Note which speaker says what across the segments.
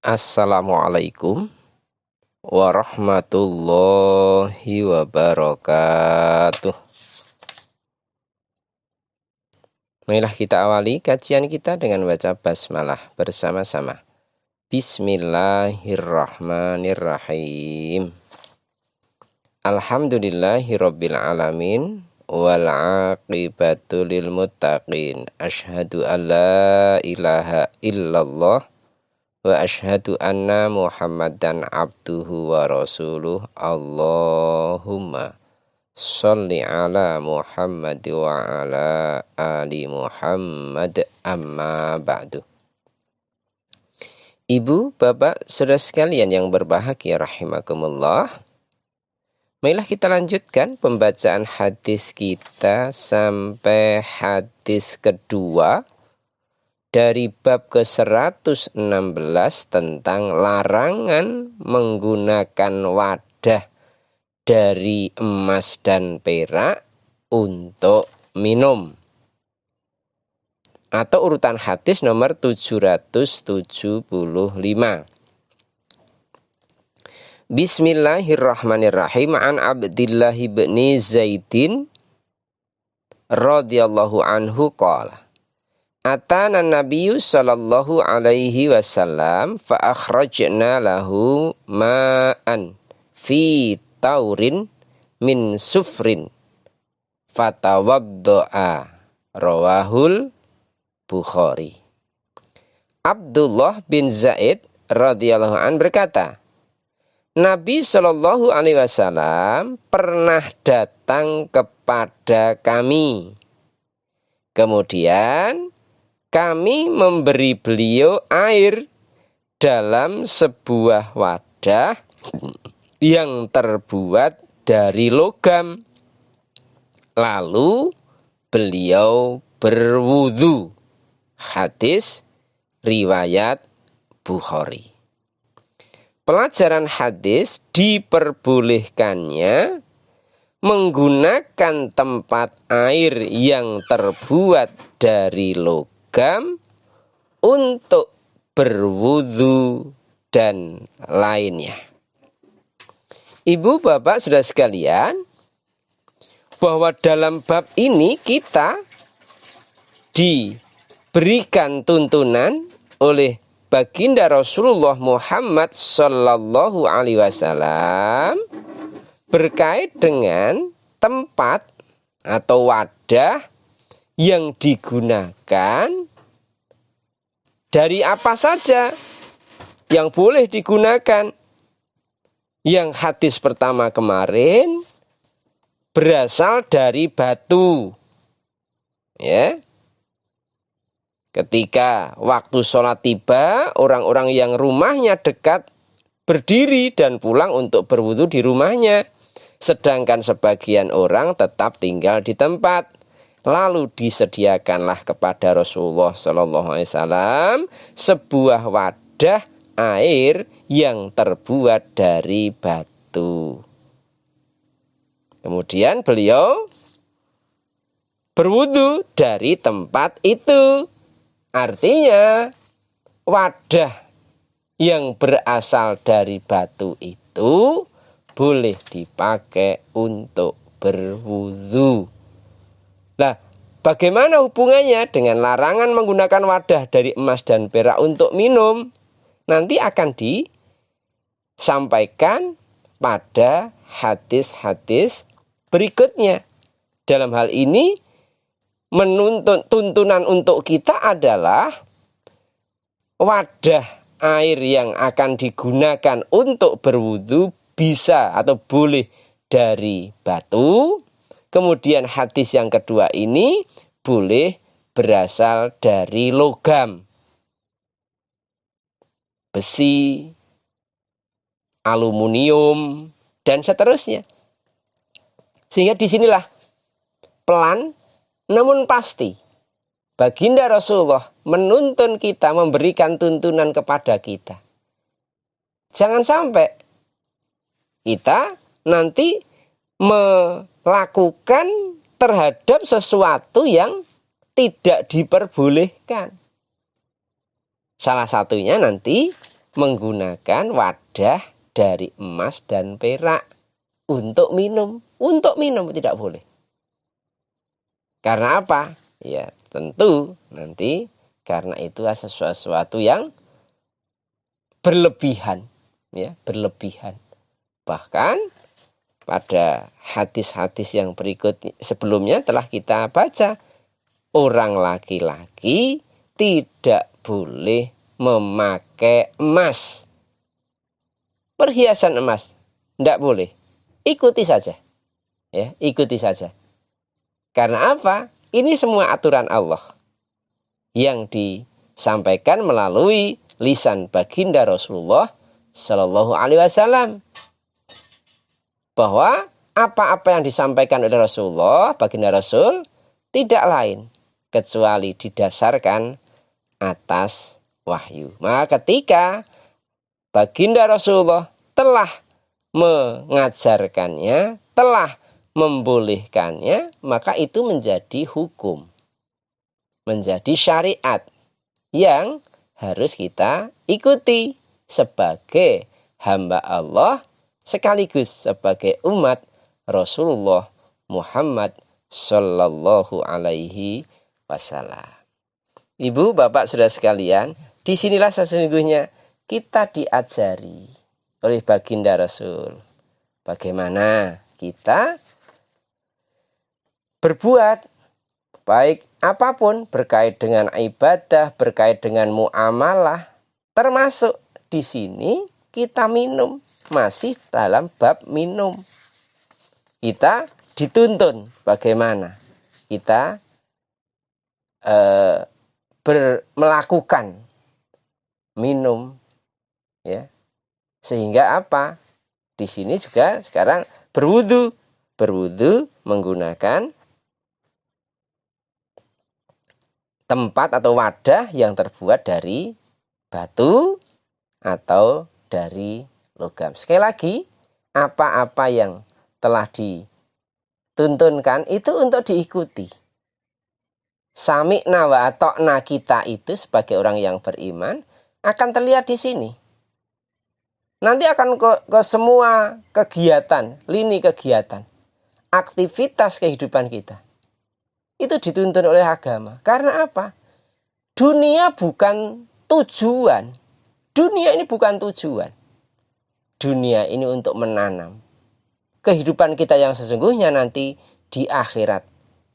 Speaker 1: Assalamualaikum warahmatullahi wabarakatuh. Marilah kita awali kajian kita dengan baca basmalah bersama-sama. Bismillahirrahmanirrahim. Alhamdulillahirabbil alamin wal aqibatu lil muttaqin. Asyhadu an la ilaha illallah wa asyhadu anna Muhammadan abduhu wa rasuluh. Allahumma sholli ala Muhammad wa ala ali Muhammad, amma ba'du. Ibu, bapak, saudara sekalian yang berbahagia rahimakumullah, marilah kita lanjutkan pembacaan hadis kita sampai hadis kedua dari bab ke-116 tentang larangan menggunakan wadah dari emas dan perak untuk minum. Atau urutan hadis nomor 775. Bismillahirrahmanirrahim. An Abdillah bin Zaidin radhiyallahu anhu qala Atana Nabiyyu sallallahu alaihi wasallam fa akhrajna lahu ma'an fi taurin min sufrin fatawaddo'a, rawahul Bukhari. Abdullah bin Zaid radhiyallahu an berkata, Nabi sallallahu alaihi wasallam pernah datang kepada kami. Kemudian kami memberi beliau air dalam sebuah wadah yang terbuat dari logam. Lalu beliau berwudu. Hadis riwayat Bukhari. Pelajaran hadis diperbolehkannya menggunakan tempat air yang terbuat dari logam untuk berwudu dan lainnya. Ibu, bapak, saudara sekalian, bahwa dalam bab ini kita diberikan tuntunan oleh baginda Rasulullah Muhammad sallallahu alaihi wasallam berkait dengan tempat atau wadah yang digunakan, dari apa saja yang boleh digunakan. Yang hadis pertama kemarin berasal dari batu. Ya. Ketika waktu sholat tiba, orang-orang yang rumahnya dekat berdiri dan pulang untuk berwudu di rumahnya. Sedangkan sebagian orang tetap tinggal di tempat. Lalu disediakanlah kepada Rasulullah SAW sebuah wadah air yang terbuat dari batu. Kemudian beliau berwudu dari tempat itu. Artinya wadah yang berasal dari batu itu boleh dipakai untuk berwudu. Nah, bagaimana hubungannya dengan larangan menggunakan wadah dari emas dan perak untuk minum? Nanti akan disampaikan pada hadis-hadis berikutnya. Dalam hal ini, tuntunan untuk kita adalah wadah air yang akan digunakan untuk berwudu bisa atau boleh dari batu. Kemudian hadis yang kedua ini boleh berasal dari logam, besi, aluminium, dan seterusnya. Sehingga disinilah pelan namun pasti baginda Rasulullah menuntun kita, memberikan tuntunan kepada kita. Jangan sampai kita nanti melakukan terhadap sesuatu yang tidak diperbolehkan. Salah satunya nanti menggunakan wadah dari emas dan perak untuk minum. Untuk minum tidak boleh. Karena apa? Ya tentu nanti karena itu sesuatu yang berlebihan, ya berlebihan. Bahkan pada hadis-hadis yang berikut sebelumnya telah kita baca, orang laki-laki tidak boleh memakai emas, perhiasan emas, tidak boleh. Ikuti saja, ya ikuti saja. Karena apa? Ini semua aturan Allah yang disampaikan melalui lisan baginda Rasulullah Shallallahu Alaihi Wasallam, bahwa apa-apa yang disampaikan oleh Rasulullah, baginda Rasul, tidak lain kecuali didasarkan atas wahyu. Maka ketika baginda Rasulullah telah mengajarkannya, telah membolehkannya, maka itu menjadi hukum, menjadi syariat yang harus kita ikuti sebagai hamba Allah sekaligus sebagai umat Rasulullah Muhammad Sallallahu Alaihi Wasallam. Ibu, bapak, saudara sekalian, disinilah sesungguhnya kita diajari oleh baginda Rasul bagaimana kita berbuat baik apapun berkait dengan ibadah, berkait dengan muamalah, termasuk di sini kita minum, masih dalam bab minum. Kita dituntun bagaimana kita melakukan minum, ya. Sehingga apa? Di sini juga sekarang berwudu menggunakan tempat atau wadah yang terbuat dari batu atau dari logam. Sekali lagi, apa-apa yang telah dituntunkan itu untuk diikuti. Sami'na wa ata'na kita itu sebagai orang yang beriman akan terlihat di sini. Nanti akan ke semua kegiatan, lini kegiatan, aktivitas kehidupan kita. Itu dituntun oleh agama. Karena apa? Dunia bukan tujuan. Dunia ini bukan tujuan. Dunia ini untuk menanam kehidupan kita yang sesungguhnya nanti di akhirat,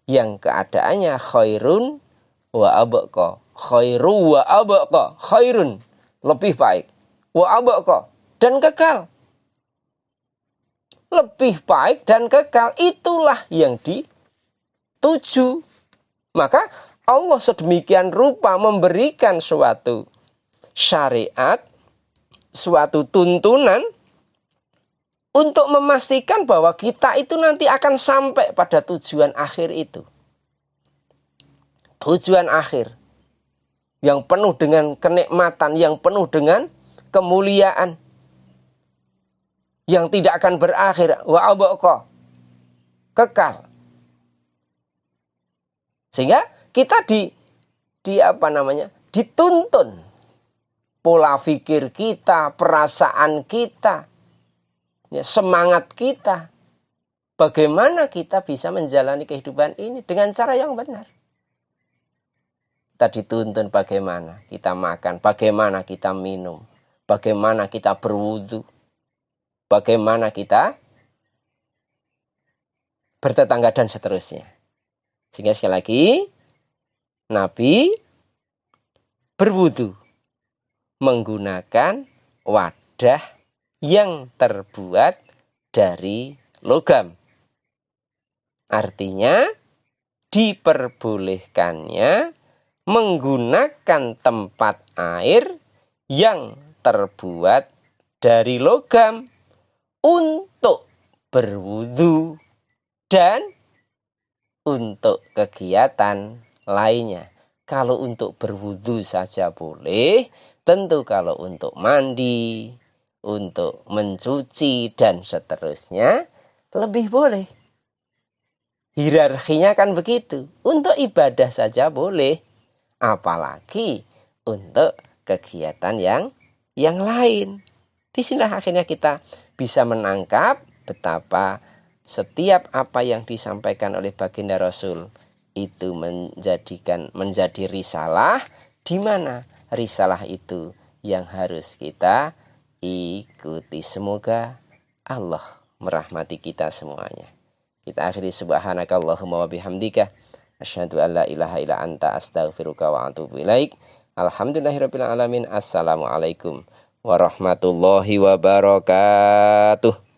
Speaker 1: yang keadaannya khairun wa abqa. Khairu wa abqa. Khairun, lebih baik. Wa abqa, dan kekal. Lebih baik dan kekal, itulah yang dituju. Maka Allah sedemikian rupa memberikan suatu syariat, suatu tuntunan untuk memastikan bahwa kita itu nanti akan sampai pada tujuan akhir itu. Tujuan akhir yang penuh dengan kenikmatan, yang penuh dengan kemuliaan, yang tidak akan berakhir, wa abqa, kekal. Sehingga kita dituntun pola pikir kita, perasaan kita, ya, semangat kita, bagaimana kita bisa menjalani kehidupan ini dengan cara yang benar. Kita dituntun bagaimana kita makan, bagaimana kita minum, bagaimana kita berwudu, bagaimana kita bertetangga dan seterusnya. Sehingga sekali lagi, Nabi berwudu menggunakan wadah yang terbuat dari logam. Artinya diperbolehkannya menggunakan tempat air yang terbuat dari logam untuk berwudu dan untuk kegiatan lainnya. Kalau untuk berwudu saja boleh, tentu kalau untuk mandi, untuk mencuci dan seterusnya lebih boleh. Hierarkinya kan begitu. Untuk ibadah saja boleh, apalagi untuk kegiatan yang yang lain. Di sini akhirnya kita bisa menangkap betapa setiap apa yang disampaikan oleh baginda Rasul itu menjadi risalah, di mana risalah itu yang harus kita ikuti. Semoga Allah merahmati kita semuanya. Kita akhiri subhanakallahumma wa bihamdika asyhadu an la ilaha illa anta astaghfiruka wa atubu ilaik. Alhamdulillahirabbil alamin. Assalamualaikum warahmatullahi wabarakatuh.